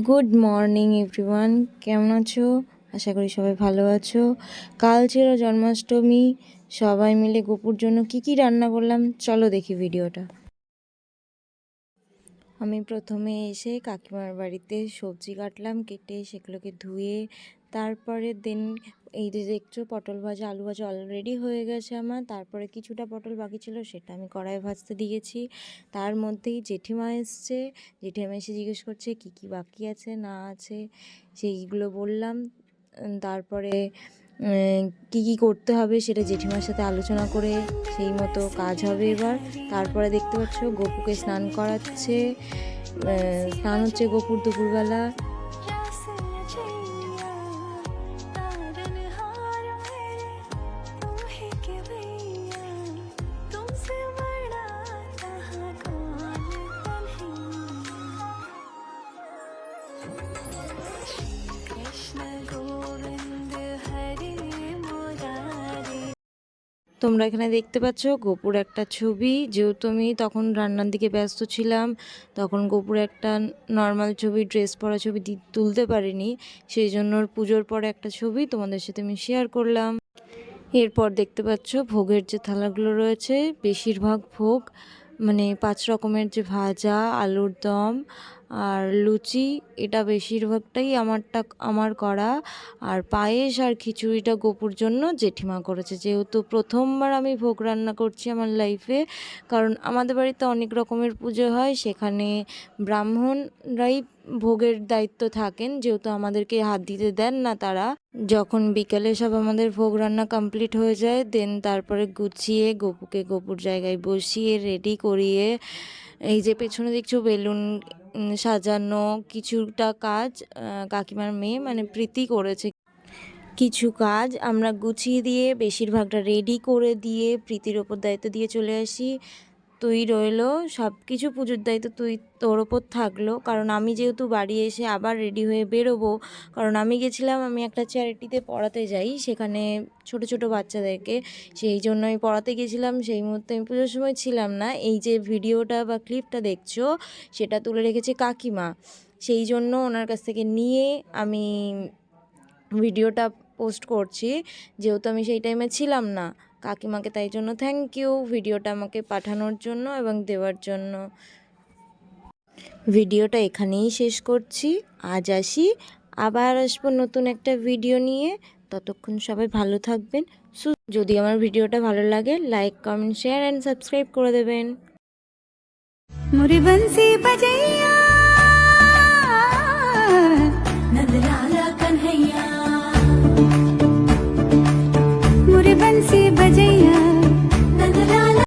Good morning everyone, কেমন আছো? আশা করি সবাই ভালো আছো। কাল ছিল জন্মাষ্টমী, সবাই মিলে গোপুর জন্য কি রান্না করলাম চলো দেখি ভিডিওটা। আমি প্রথমে এসে কাকিমার বাড়িতে সবজি কাটলাম, কেটে সেগুলোকে ধুয়ে তারপরে এই যে দেখছো পটল ভাজা আলু ভাজা অলরেডি হয়ে গেছে আমার। তারপরে কিছুটা পটল বাকি ছিল, সেটা আমি কড়াই ভাজতে দিয়েছি। তার মধ্যেই জেঠিমা এসছে। জেঠিমা এসে জিজ্ঞেস করছে কি বাকি আছে না আছে, সেইগুলো বললাম। তারপরে কি করতে হবে সেটা জেঠিমার সাথে আলোচনা করে সেই মতো কাজ হবে এবার। তারপরে দেখতে পাচ্ছ গপুকে স্নান করাচ্ছে। স্নান হচ্ছে গপুর দুপুরবেলা। তোমরা এখানে দেখতে পাচ্ছ গোপুর একটা ছবি। যেহেতু আমি তখন রান্নার দিকে ব্যস্ত ছিলাম, তখন গোপুর একটা নর্মাল ছবি, ড্রেস পরা ছবি তুলতে পারিনি। সেই জন্য পুজোর পরে একটা ছবি তোমাদের সাথে আমি শেয়ার করলাম। এরপর দেখতে পাচ্ছ ভোগের যে থালাগুলো রয়েছে, বেশিরভাগ ভোগ মানে 5 রকমের যে ভাজা, আলুর দম আর লুচি, এটা বেশিরভাগটাই আমার করা। আর পায়েস আর খিচুড়িটা গোপুর জন্য জেঠিমা করেছে। যেহেতু প্রথমবার আমি ভোগ রান্না করছি আমার লাইফে, কারণ আমাদের বাড়িতে অনেক রকমের পুজো হয়, সেখানে ব্রাহ্মণরাই ভোগের দায়িত্ব থাকেন। যেহেতু আমাদেরকে হাত দিতে দেন না তারা। যখন বিকেলে সব আমাদের ভোগ রান্না কমপ্লিট হয়ে যায়, তারপরে গুছিয়ে গপুকে গপুর জায়গায় বসিয়ে রেডি করিয়ে, এই যে পেছনে দেখছো বেলুন সাজানো, কিছুটা কাজ কাকিমার মেয়ে মানে প্রীতি করেছে। কিছু কাজ আমরা গুছিয়ে দিয়ে বেশিরভাগটা রেডি করে দিয়ে প্রীতির ওপর দায়িত্ব দিয়ে চলে আসি। তুই রইলো সব কিছু পুজোর দায়িত্ব তোর ওপর থাকলো, কারণ আমি যেহেতু বাড়ি এসে আবার রেডি হয়ে বেরোবো। কারণ আমি একটা চ্যারিটিতে পড়াতে যাই, সেখানে ছোট ছোট বাচ্চাদেরকে, সেই জন্য আমি পড়াতে গেছিলাম। সেই মুহূর্তে আমি পুজোর সময় ছিলাম না। এই যে ভিডিওটা বা ক্লিপটা দেখছো, সেটা তুলে রেখেছে কাকিমা। সেই জন্য ওনার কাছ থেকে নিয়ে আমি ভিডিওটা পোস্ট করছি, যেহেতু আমি সেই টাইমে ছিলাম না। কাকিমাকে তাই জন্য থ্যাংক ইউ ভিডিওটা আমাকে পাঠানোর জন্য এবং দেওয়ার জন্য। ভিডিওটা এখানেই শেষ করছি। আজ আসি, আবার আসবো নতুন একটা ভিডিও নিয়ে। ততক্ষণ সবাই ভালো থাকবেন। যদি আমার ভিডিওটা ভালো লাগে, like comment share and subscribe করে দেবেন। मुरी बंसी बजैया।